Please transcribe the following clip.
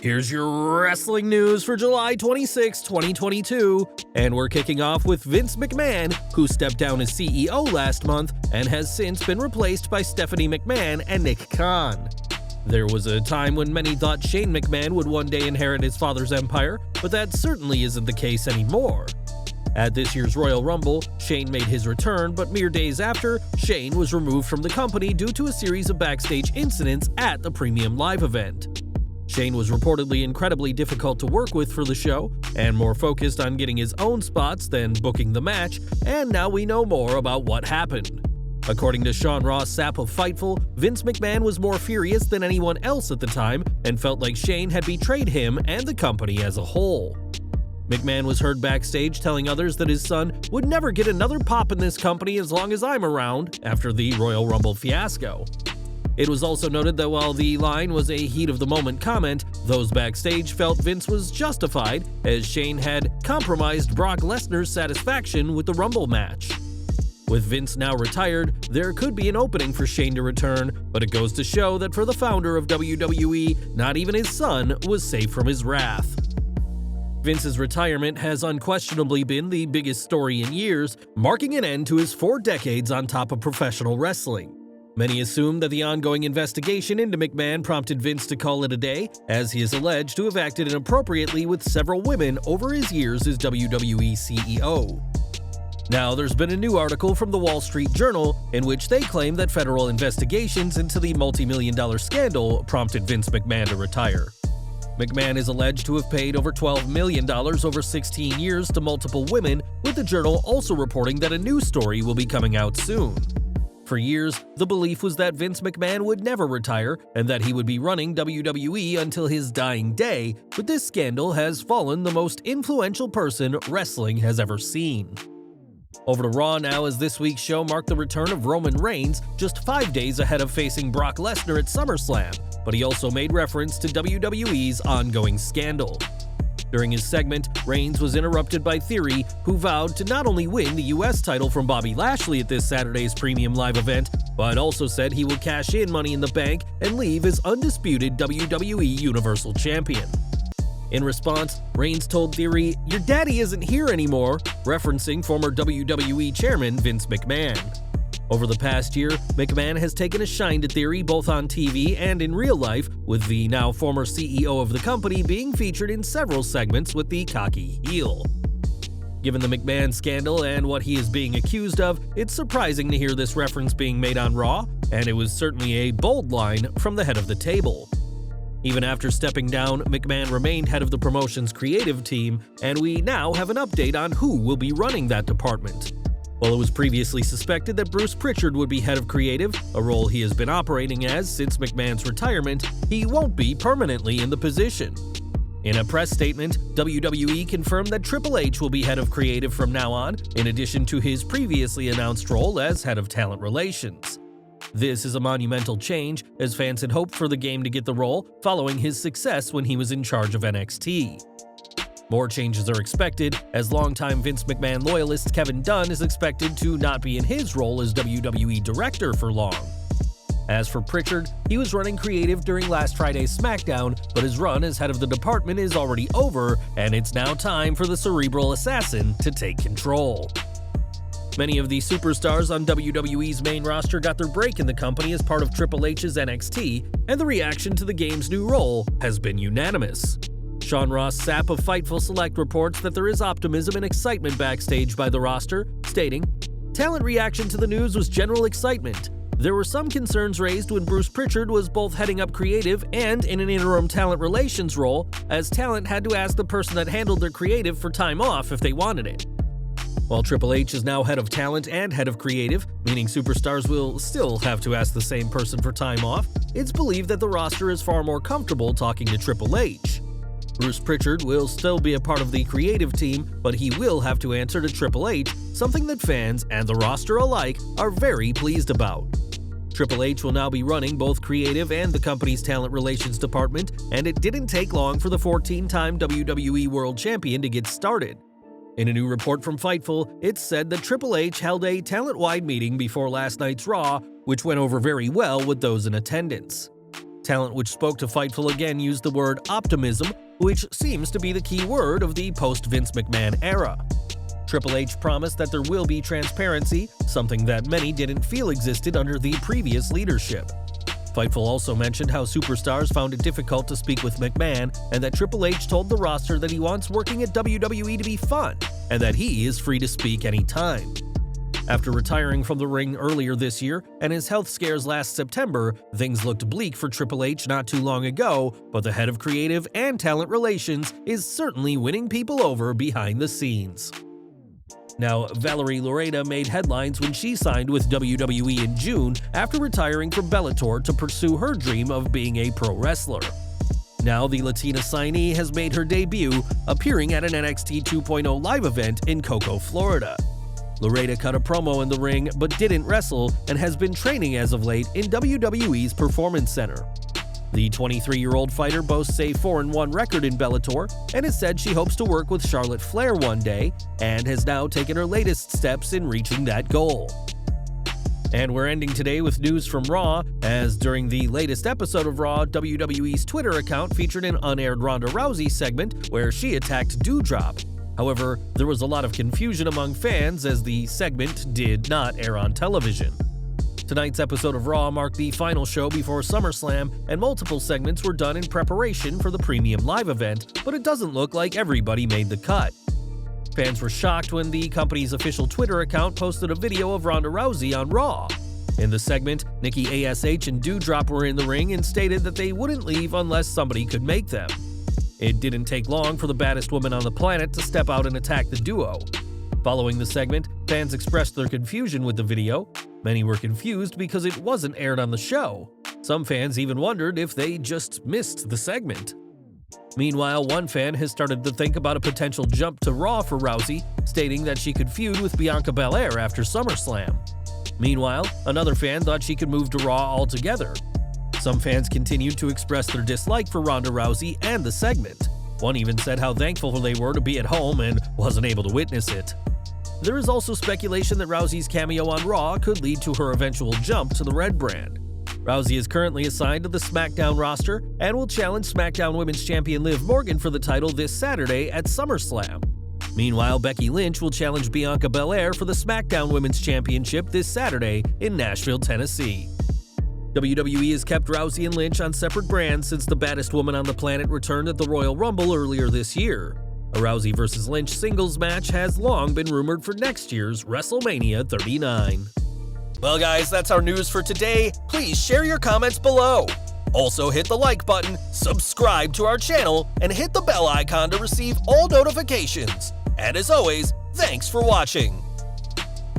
Here's your wrestling news for July 26, 2022, and we're kicking off with Vince McMahon, who stepped down as CEO last month and has since been replaced by Stephanie McMahon and Nick Khan. There was a time when many thought Shane McMahon would one day inherit his father's empire, but that certainly isn't the case anymore. At this year's Royal Rumble, Shane made his return, but mere days after, Shane was removed from the company due to a series of backstage incidents at the Premium Live event. Shane was reportedly incredibly difficult to work with for the show, and more focused on getting his own spots than booking the match, and now we know more about what happened. According to Sean Ross Sapp of Fightful, Vince McMahon was more furious than anyone else at the time and felt like Shane had betrayed him and the company as a whole. McMahon was heard backstage telling others that his son would never get another pop in this company as long as I'm around after the Royal Rumble fiasco. It was also noted that while the line was a heat-of-the-moment comment, those backstage felt Vince was justified as Shane had compromised Brock Lesnar's satisfaction with the Rumble match. With Vince now retired, there could be an opening for Shane to return, but it goes to show that for the founder of WWE, not even his son was safe from his wrath. Vince's retirement has unquestionably been the biggest story in years, marking an end to his 4 decades on top of professional wrestling. Many assume that the ongoing investigation into McMahon prompted Vince to call it a day, as he is alleged to have acted inappropriately with several women over his years as WWE CEO. Now, there's been a new article from the Wall Street Journal in which they claim that federal investigations into the multi-million-dollar scandal prompted Vince McMahon to retire. McMahon is alleged to have paid over $12 million over 16 years to multiple women, with the Journal also reporting that a new story will be coming out soon. For years, the belief was that Vince McMahon would never retire and that he would be running WWE until his dying day, but this scandal has fallen the most influential person wrestling has ever seen. Over to Raw now, as this week's show marked the return of Roman Reigns just 5 days ahead of facing Brock Lesnar at SummerSlam, but he also made reference to WWE's ongoing scandal. During his segment, Reigns was interrupted by Theory, who vowed to not only win the US title from Bobby Lashley at this Saturday's Premium Live event, but also said he will cash in Money in the Bank and leave as undisputed WWE Universal Champion. In response, Reigns told Theory, "Your daddy isn't here anymore," referencing former WWE chairman Vince McMahon. Over the past year, McMahon has taken a shine to Theory both on TV and in real life, with the now former CEO of the company being featured in several segments with the cocky heel. Given the McMahon scandal and what he is being accused of, it's surprising to hear this reference being made on Raw, and it was certainly a bold line from the head of the table. Even after stepping down, McMahon remained head of the promotion's creative team, and we now have an update on who will be running that department. While it was previously suspected that Bruce Pritchard would be head of creative, a role he has been operating as since McMahon's retirement, he won't be permanently in the position. In a press statement, WWE confirmed that Triple H will be head of creative from now on, in addition to his previously announced role as head of talent relations. This is a monumental change, as fans had hoped for the game to get the role following his success when he was in charge of NXT. More changes are expected, as longtime Vince McMahon loyalist Kevin Dunn is expected to not be in his role as WWE director for long. As for Pritchard, he was running creative during last Friday's SmackDown, but his run as head of the department is already over, and it's now time for the cerebral assassin to take control. Many of the superstars on WWE's main roster got their break in the company as part of Triple H's NXT, and the reaction to the game's new role has been unanimous. Sean Ross Sapp of Fightful Select reports that there is optimism and excitement backstage by the roster, stating, "Talent reaction to the news was general excitement. There were some concerns raised when Bruce Pritchard was both heading up creative and in an interim talent relations role, as talent had to ask the person that handled their creative for time off if they wanted it." While Triple H is now head of talent and head of creative, meaning superstars will still have to ask the same person for time off, it's believed that the roster is far more comfortable talking to Triple H. Bruce Pritchard will still be a part of the creative team, but he will have to answer to Triple H, something that fans and the roster alike are very pleased about. Triple H will now be running both creative and the company's talent relations department, and it didn't take long for the 14-time WWE World Champion to get started. In a new report from Fightful, it's said that Triple H held a talent-wide meeting before last night's Raw, which went over very well with those in attendance. Talent which spoke to Fightful again used the word optimism, which seems to be the key word of the post-Vince McMahon era. Triple H promised that there will be transparency, something that many didn't feel existed under the previous leadership. Fightful also mentioned how superstars found it difficult to speak with McMahon, and that Triple H told the roster that he wants working at WWE to be fun, and that he is free to speak anytime. After retiring from the ring earlier this year and his health scares last September, things looked bleak for Triple H not too long ago, but the head of creative and talent relations is certainly winning people over behind the scenes. Now, Valerie Loureda made headlines when she signed with WWE in June after retiring from Bellator to pursue her dream of being a pro wrestler. Now, the Latina signee has made her debut, appearing at an NXT 2.0 live event in Cocoa, Florida. Loureda cut a promo in the ring but didn't wrestle and has been training as of late in WWE's Performance Center. The 23-year-old fighter boasts a 4-1 record in Bellator and has said she hopes to work with Charlotte Flair one day and has now taken her latest steps in reaching that goal. And we're ending today with news from Raw, as during the latest episode of Raw, WWE's Twitter account featured an Unaired Ronda Rousey segment where she attacked Doudrop. However, there was a lot of confusion among fans as the segment did not air on television. Tonight's episode of Raw marked the final show before SummerSlam, and multiple segments were done in preparation for the premium live event, but it doesn't look like everybody made the cut. Fans were shocked when the company's official Twitter account posted a video of Ronda Rousey on Raw. In the segment, Nikki ASH and Doudrop were in the ring and stated that they wouldn't leave unless somebody could make them. It didn't take long for the baddest woman on the planet to step out and attack the duo. Following the segment, fans expressed their confusion with the video. Many were confused because it wasn't aired on the show. Some fans even wondered if they just missed the segment. Meanwhile, one fan has started to think about a potential jump to Raw for Rousey, stating that she could feud with Bianca Belair after SummerSlam. Meanwhile, another fan thought she could move to Raw altogether. Some fans continued to express their dislike for Ronda Rousey and the segment. One even said how thankful they were to be at home and wasn't able to witness it. There is also speculation that Rousey's cameo on Raw could lead to her eventual jump to the Red brand. Rousey is currently assigned to the SmackDown roster and will challenge SmackDown Women's Champion Liv Morgan for the title this Saturday at SummerSlam. Meanwhile, Becky Lynch will challenge Bianca Belair for the SmackDown Women's Championship this Saturday in Nashville, Tennessee. WWE has kept Rousey and Lynch on separate brands since the baddest woman on the planet returned at the Royal Rumble earlier this year. A Rousey vs. Lynch singles match has long been rumored for next year's WrestleMania 39. Well guys, that's our news for today. Please share your comments below. Also hit the like button, subscribe to our channel, and hit the bell icon to receive all notifications. And as always, thanks for watching.